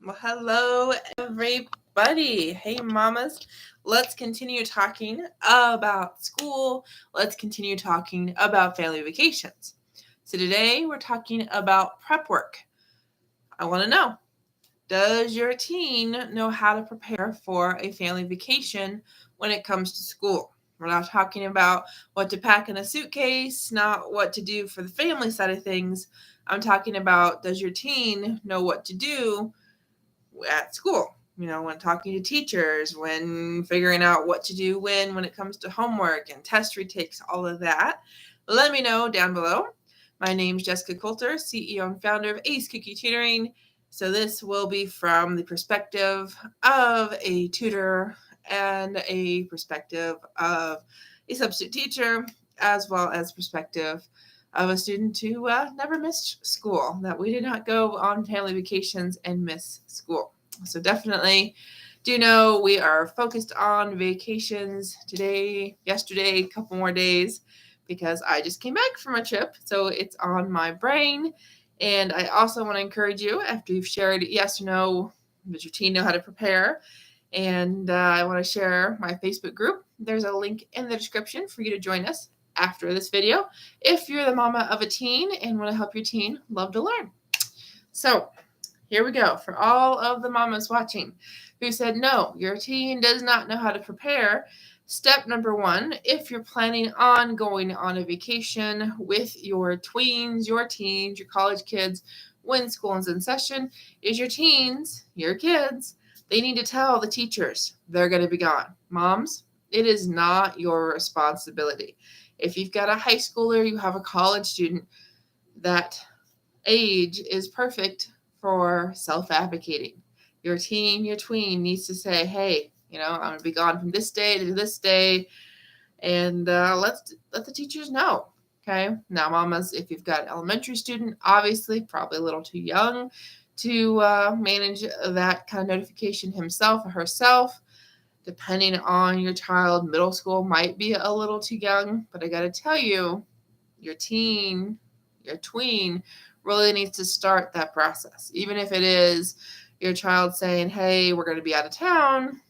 Well, hello, everybody. Hey, mamas. Let's continue talking about school. Let's continue talking about family vacations. So, today we're talking about prep work. I want to know, does your teen know how to prepare for a family vacation when it comes to school? We're not talking about what to pack in a suitcase, not what to do for the family side of things. I'm talking about, does your teen know what to do at school? When talking to teachers, when figuring out what to do when it comes to homework and test retakes, all of that. Let me know down below. My name's Jessica Coulter, CEO and founder of Ace Cookie Tutoring. So this will be from the perspective of a tutor and a perspective of a substitute teacher, as well as perspective of a student who never missed school, that we did not go on family vacations and miss school. So definitely do know we are focused on vacations today, yesterday, a couple more days, because I just came back from a trip. So it's on my brain. And I also want to encourage you, after you've shared yes or no, does your teen know how to prepare? And I want to share my Facebook group. There's a link in the description for you to join us after this video if you're the mama of a teen and want to help your teen love to learn. So here we go. For all of the mamas watching who said, no, your teen does not know how to prepare, step number one, if you're planning on going on a vacation with your tweens, your teens, your college kids, when school is in session, is your teens, your kids, they need to tell the teachers they're going to be gone. Moms, it is not your responsibility. If you've got a high schooler, you have a college student, that age is perfect for self-advocating. Your teen, your tween needs to say, hey, I'm going to be gone from this day to this day, and let the teachers know. Okay. Now, mamas, if you've got an elementary student, obviously probably a little too young to manage that kind of notification himself or herself. Depending on your child, middle school might be a little too young, but I got to tell you, your teen, your tween really needs to start that process. Even if it is your child saying, hey, we're going to be out of town,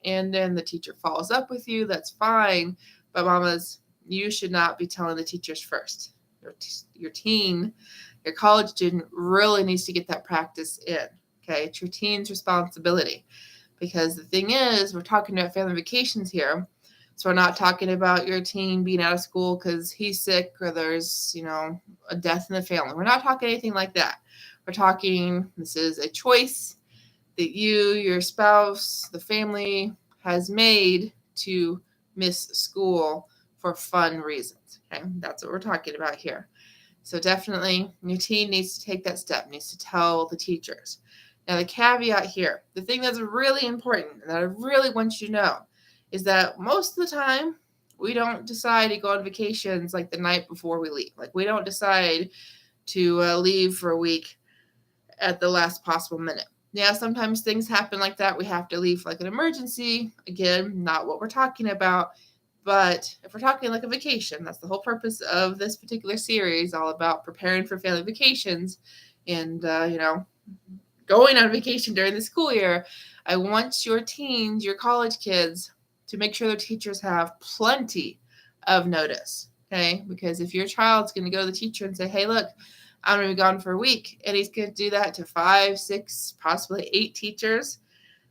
and then the teacher follows up with you, that's fine. But mamas, you should not be telling the teachers first. Your teen, your college student really needs to get that practice in. Okay, it's your teen's responsibility. Because the thing is, we're talking about family vacations here. So we're not talking about your teen being out of school because he's sick or there's, a death in the family. We're not talking anything like that. We're talking, this is a choice that you, your spouse, the family has made to miss school for fun reasons. Okay, that's what we're talking about here. So definitely your teen needs to take that step, needs to tell the teachers. Now the caveat here, the thing that's really important that I really want you to know is that most of the time we don't decide to go on vacations like the night before we leave. Like we don't decide to leave for a week at the last possible minute. Yeah, sometimes things happen like that. We have to leave for like an emergency. Again, not what we're talking about. But if we're talking like a vacation, that's the whole purpose of this particular series, all about preparing for family vacations and, going on vacation during the school year. I want your teens, your college kids, to make sure their teachers have plenty of notice, okay? Because if your child's going to go to the teacher and say, hey, look, I'm going to be gone for a week, and he's going to do that to 5, 6, possibly 8 teachers,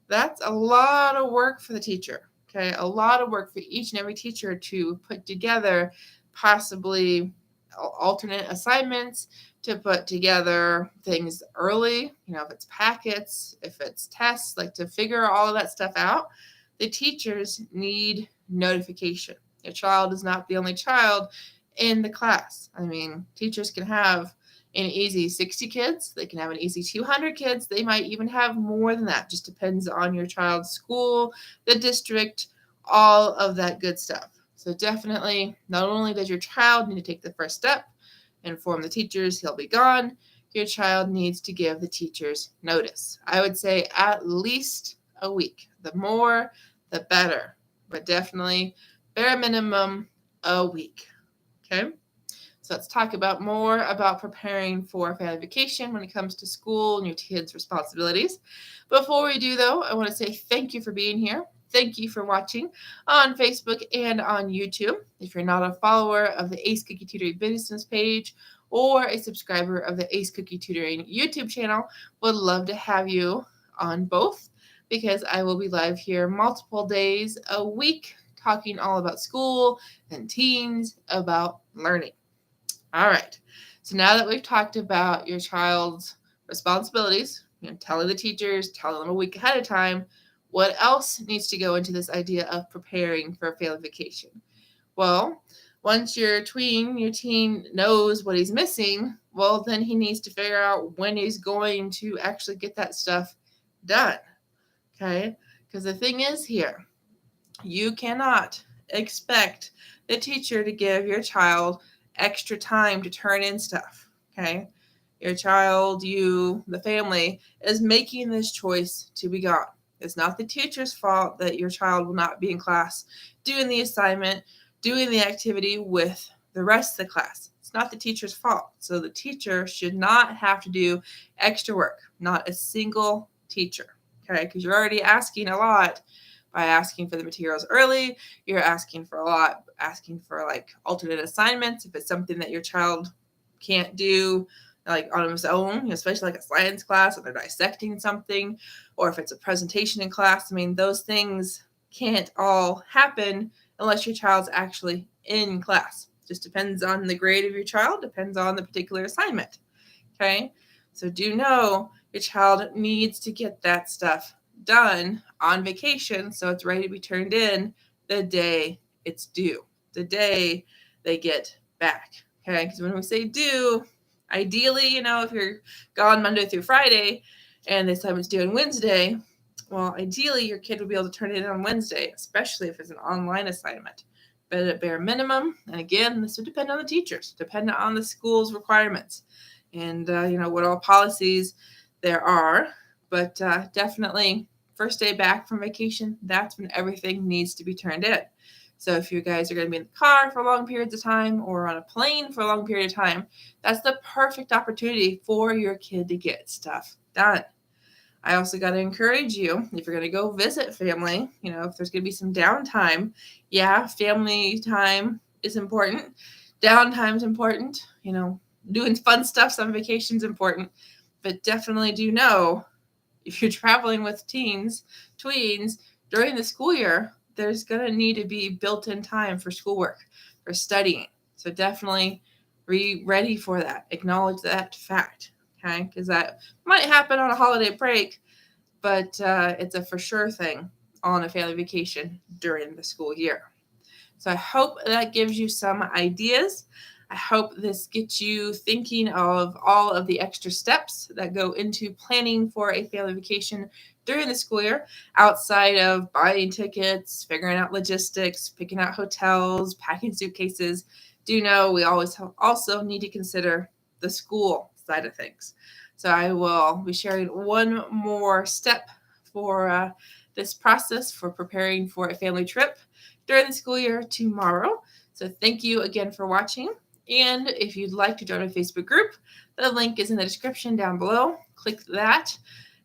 that's a lot of work for the teacher, okay? A lot of work for each and every teacher to put together possibly alternate assignments, to put together things early, if it's packets, if it's tests, like to figure all of that stuff out. The teachers need notification. Your child is not the only child in the class. I mean, teachers can have an easy 60 kids. They can have an easy 200 kids. They might even have more than that. Just depends on your child's school, the district, all of that good stuff. So definitely, not only does your child need to take the first step, inform the teachers he'll be gone, your child needs to give the teachers notice. I would say at least a week. The more, the better. But definitely, bare minimum, a week. Okay? So let's talk about more about preparing for family vacation when it comes to school and your kids' responsibilities. Before we do, though, I want to say thank you for being here. Thank you for watching on Facebook and on YouTube. If you're not a follower of the Ace Cookie Tutoring business page or a subscriber of the Ace Cookie Tutoring YouTube channel, would love to have you on both because I will be live here multiple days a week talking all about school and teens, about learning. All right. So now that we've talked about your child's responsibilities, telling the teachers, telling them a week ahead of time, what else needs to go into this idea of preparing for a family vacation? Well, once your teen knows what he's missing, well, then he needs to figure out when he's going to actually get that stuff done. Okay? Because the thing is here, you cannot expect the teacher to give your child extra time to turn in stuff. Okay? Your child, you, the family, is making this choice to be gone. It's not the teacher's fault that your child will not be in class doing the assignment, doing the activity with the rest of the class. It's not the teacher's fault. So the teacher should not have to do extra work, not a single teacher. Okay? Because you're already asking a lot by asking for the materials early. You're asking for a lot, asking for like alternate assignments if it's something that your child can't do like on his own, especially like a science class, if they're dissecting something, or if it's a presentation in class. I mean, those things can't all happen unless your child's actually in class. Just depends on the grade of your child, depends on the particular assignment. Okay? So do know your child needs to get that stuff done on vacation so it's ready to be turned in the day it's due, the day they get back. Okay? Because when we say due, ideally, if you're gone Monday through Friday and the assignment's due on Wednesday, well, ideally your kid would be able to turn it in on Wednesday, especially if it's an online assignment. But at bare minimum, and again, this would depend on the teachers, depend on the school's requirements, and what all policies there are. But definitely, first day back from vacation, that's when everything needs to be turned in. So if you guys are going to be in the car for long periods of time or on a plane for a long period of time, that's the perfect opportunity for your kid to get stuff done. I also got to encourage you, if you're going to go visit family, if there's going to be some downtime, family time is important. Downtime is important. Doing fun stuff on vacation is important. But definitely do know, if you're traveling with tweens, during the school year, there's going to need to be built-in time for schoolwork, for studying. So definitely be ready for that. Acknowledge that fact, okay? Because that might happen on a holiday break, but it's a for sure thing on a family vacation during the school year. So I hope that gives you some ideas. I hope this gets you thinking of all of the extra steps that go into planning for a family vacation during the school year, outside of buying tickets, figuring out logistics, picking out hotels, packing suitcases. Do know we always also need to consider the school side of things. So I will be sharing one more step for this process for preparing for a family trip during the school year tomorrow. So thank you again for watching. And if you'd like to join our Facebook group, the link is in the description down below. Click that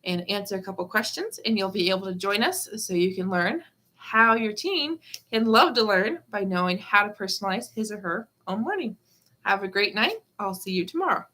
and answer a couple questions, and you'll be able to join us so you can learn how your teen can love to learn by knowing how to personalize his or her own learning. Have a great night. I'll see you tomorrow.